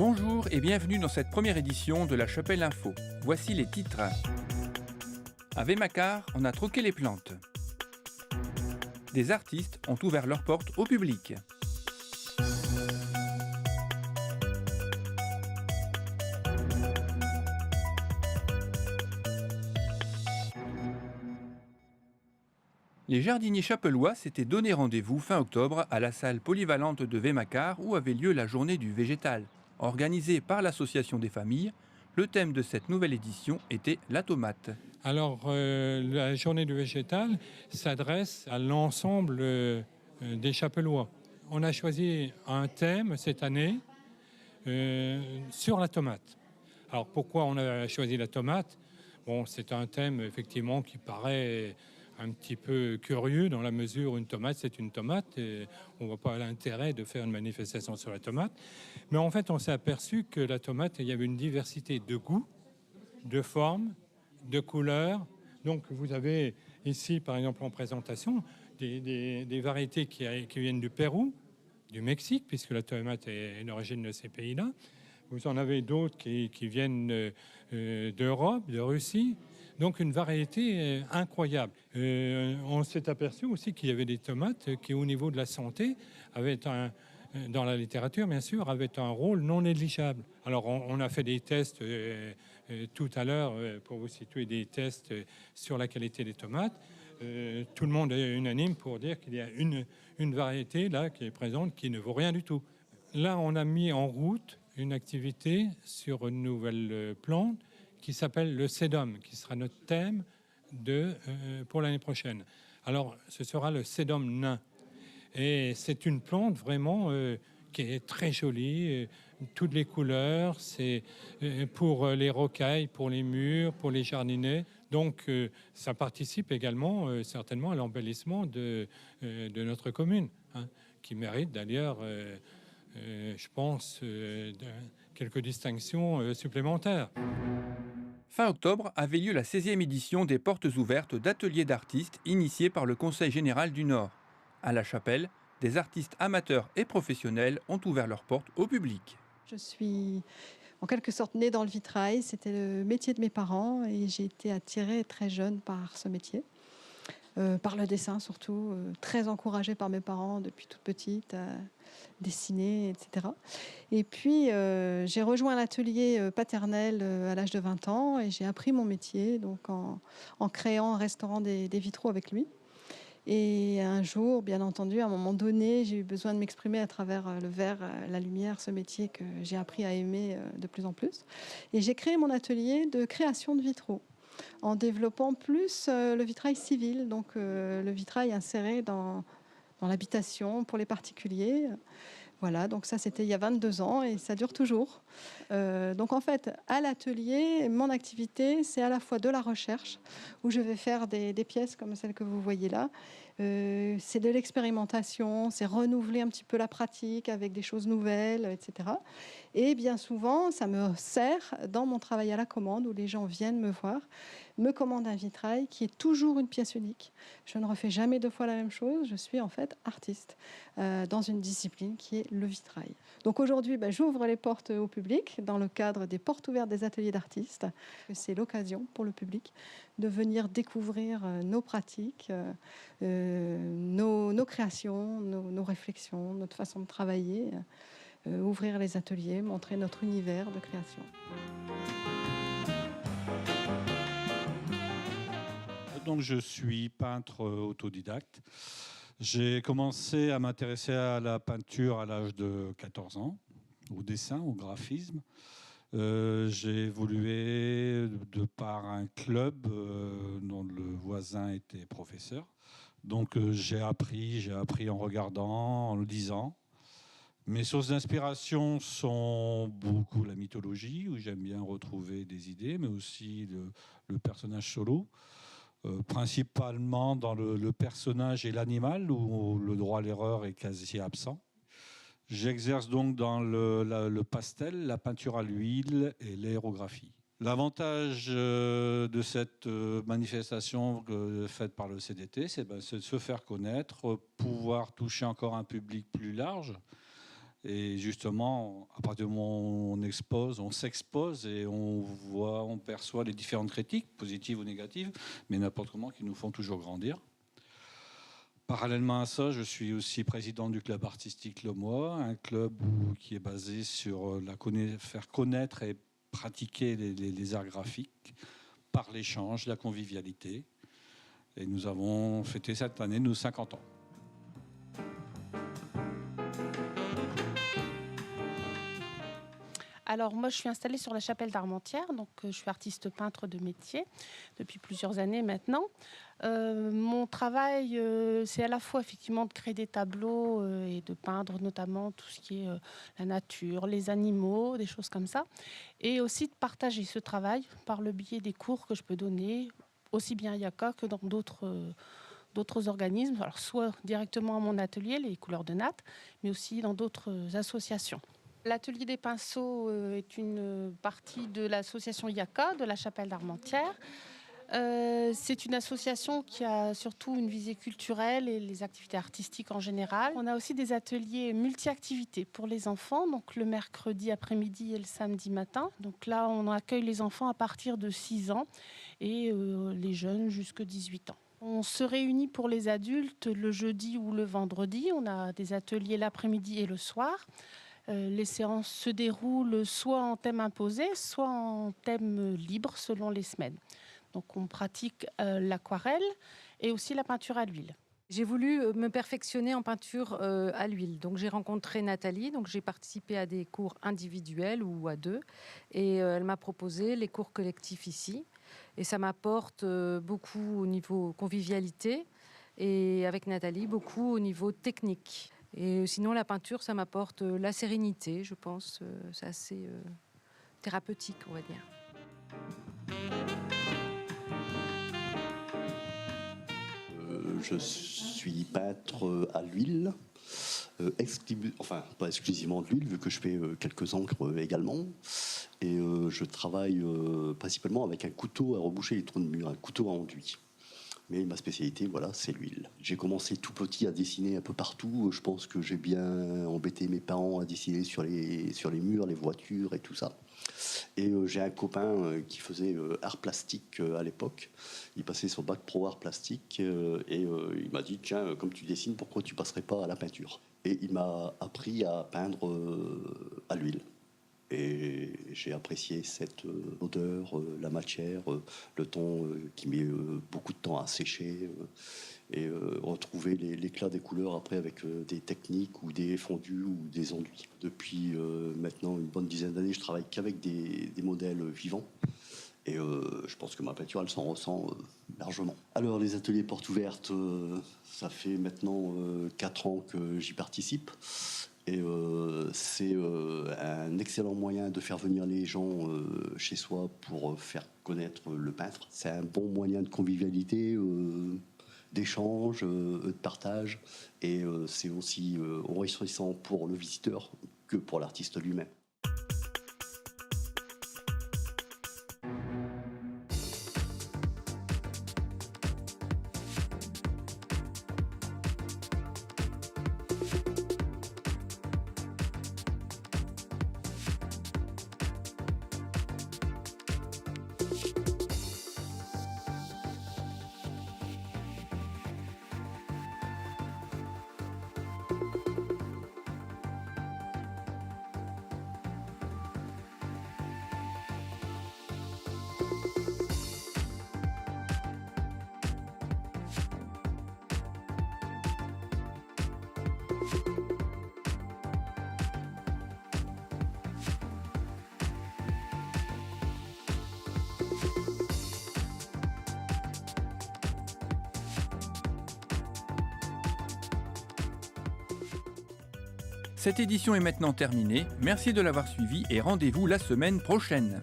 Bonjour et bienvenue dans cette première édition de La Chapelle Info. Voici les titres. À Vémacar, on a troqué les plantes. Des artistes ont ouvert leurs portes au public. Les jardiniers chapellois s'étaient donné rendez-vous fin octobre à la salle polyvalente de Vémacar où avait lieu la journée du végétal. Organisée par l'association des familles, le thème de cette nouvelle édition était la tomate. Alors, la journée du végétal s'adresse à l'ensemble des chapellois. On a choisi un thème cette année sur la tomate. Alors, pourquoi on a choisi la tomate ? Bon, c'est un thème effectivement qui paraît un petit peu curieux dans la mesure où une tomate, c'est une tomate et on ne voit pas l'intérêt de faire une manifestation sur la tomate. Mais en fait, on s'est aperçu que la tomate, il y avait une diversité de goûts, de formes, de couleurs. Donc vous avez ici, par exemple, en présentation, des variétés qui viennent du Pérou, du Mexique, puisque la tomate est d'origine de ces pays-là. Vous en avez d'autres qui viennent d'Europe, de Russie. Donc une variété incroyable. On s'est aperçu aussi qu'il y avait des tomates qui, au niveau de la santé, avaient dans la littérature, bien sûr, avait un rôle non négligeable. Alors, on a fait des tests tout à l'heure, pour vous situer, des tests sur la qualité des tomates. Tout le monde est unanime pour dire qu'il y a une variété là qui est présente qui ne vaut rien du tout. Là, on a mis en route une activité sur une nouvelle plante qui s'appelle le sédum, qui sera notre thème pour l'année prochaine. Alors, ce sera le sédum nain. Et c'est une plante vraiment qui est très jolie, toutes les couleurs, c'est pour les rocailles, pour les murs, pour les jardinets. Donc ça participe également certainement à l'embellissement de notre commune, hein, qui mérite d'ailleurs, je pense, quelques distinctions supplémentaires. Fin octobre avait lieu la 16e édition des Portes ouvertes d'ateliers d'artistes initiés par le Conseil général du Nord. À La Chapelle, des artistes amateurs et professionnels ont ouvert leurs portes au public. Je suis en quelque sorte née dans le vitrail. C'était le métier de mes parents et j'ai été attirée très jeune par ce métier. Par le dessin surtout, très encouragée par mes parents depuis toute petite à dessiner, etc. Et puis j'ai rejoint l'atelier paternel à l'âge de 20 ans et j'ai appris mon métier donc en créant, en restaurant des vitraux avec lui. Et un jour, bien entendu, à un moment donné, j'ai eu besoin de m'exprimer à travers le verre, la lumière, ce métier que j'ai appris à aimer de plus en plus. Et j'ai créé mon atelier de création de vitraux en développant plus le vitrail civil, donc le vitrail inséré dans l'habitation pour les particuliers. Voilà, donc ça c'était il y a 22 ans et ça dure toujours. Donc en fait, à l'atelier, mon activité, c'est à la fois de la recherche, où je vais faire des pièces comme celles que vous voyez là. C'est de l'expérimentation, c'est renouveler un petit peu la pratique avec des choses nouvelles, etc. Et bien souvent, ça me sert dans mon travail à la commande, où les gens viennent me voir, me commandent un vitrail qui est toujours une pièce unique. Je ne refais jamais deux fois la même chose, je suis en fait artiste dans une discipline qui est le vitrail. Donc aujourd'hui, j'ouvre les portes au public dans le cadre des portes ouvertes des ateliers d'artistes. C'est l'occasion pour le public de venir découvrir nos pratiques, nos créations, nos réflexions, notre façon de travailler, ouvrir les ateliers, montrer notre univers de création. Donc je suis peintre autodidacte. J'ai commencé à m'intéresser à la peinture à l'âge de 14 ans, au dessin, au graphisme. J'ai évolué de par un club dont le voisin était professeur. Donc j'ai appris en regardant, en lisant. Mes sources d'inspiration sont beaucoup la mythologie, où j'aime bien retrouver des idées, mais aussi le personnage solo. Principalement dans le personnage et l'animal, où le droit à l'erreur est quasi absent. J'exerce donc dans le pastel, la peinture à l'huile et l'aérographie. L'avantage de cette manifestation faite par le CDT, c'est de se faire connaître, pouvoir toucher encore un public plus large, Et justement, à partir du moment où on s'expose et on perçoit les différentes critiques, positives ou négatives, mais n'importe comment, qui nous font toujours grandir. Parallèlement à ça, je suis aussi président du club artistique Lomois, un club qui est basé sur faire connaître et pratiquer les arts graphiques par l'échange, la convivialité. Et nous avons fêté cette année nos 50 ans. Alors moi, je suis installée sur la chapelle d'Armentières, donc je suis artiste peintre de métier depuis plusieurs années maintenant. Mon travail, c'est à la fois effectivement de créer des tableaux et de peindre notamment tout ce qui est la nature, les animaux, des choses comme ça, et aussi de partager ce travail par le biais des cours que je peux donner, aussi bien à IACA que dans d'autres organismes, alors soit directement à mon atelier, les couleurs de natte, mais aussi dans d'autres associations. L'atelier des pinceaux est une partie de l'association IACA de la chapelle d'Armentières. C'est une association qui a surtout une visée culturelle et les activités artistiques en général. On a aussi des ateliers multi-activités pour les enfants, donc le mercredi après-midi et le samedi matin. Donc là, on accueille les enfants à partir de 6 ans et les jeunes jusqu'à 18 ans. On se réunit pour les adultes le jeudi ou le vendredi. On a des ateliers l'après-midi et le soir. Les séances se déroulent soit en thème imposé, soit en thème libre selon les semaines. Donc on pratique l'aquarelle et aussi la peinture à l'huile. J'ai voulu me perfectionner en peinture à l'huile. Donc j'ai rencontré Nathalie, donc j'ai participé à des cours individuels ou à 2. Et elle m'a proposé les cours collectifs ici. Et ça m'apporte beaucoup au niveau convivialité et avec Nathalie, beaucoup au niveau technique. Et sinon, la peinture, ça m'apporte la sérénité, je pense. C'est assez thérapeutique, on va dire. Je suis peintre à l'huile, pas exclusivement de l'huile, vu que je fais quelques encres également. Et je travaille principalement avec un couteau à reboucher les trous de mur, un couteau à enduit. Mais ma spécialité, voilà, c'est l'huile. J'ai commencé tout petit à dessiner un peu partout. Je pense que j'ai bien embêté mes parents à dessiner sur les murs, les voitures et tout ça. Et j'ai un copain qui faisait art plastique à l'époque. Il passait son bac pro art plastique et il m'a dit « Tiens, comme tu dessines, pourquoi tu passerais pas à la peinture ?» Et il m'a appris à peindre à l'huile. Et j'ai apprécié cette odeur, la matière, le ton qui met beaucoup de temps à sécher et retrouver l'éclat des couleurs après avec des techniques ou des fondus ou des enduits. Depuis maintenant une bonne dizaine d'années, je travaille qu'avec des modèles vivants. Et je pense que ma peinture, elle s'en ressent largement. Alors, les ateliers portes ouvertes, ça fait maintenant 4 ans que j'y participe. Et c'est un excellent moyen de faire venir les gens chez soi pour faire connaître le peintre. C'est un bon moyen de convivialité, d'échange, de partage. Et c'est aussi enrichissant pour le visiteur que pour l'artiste lui-même. Cette édition est maintenant terminée. Merci de l'avoir suivi et rendez-vous la semaine prochaine.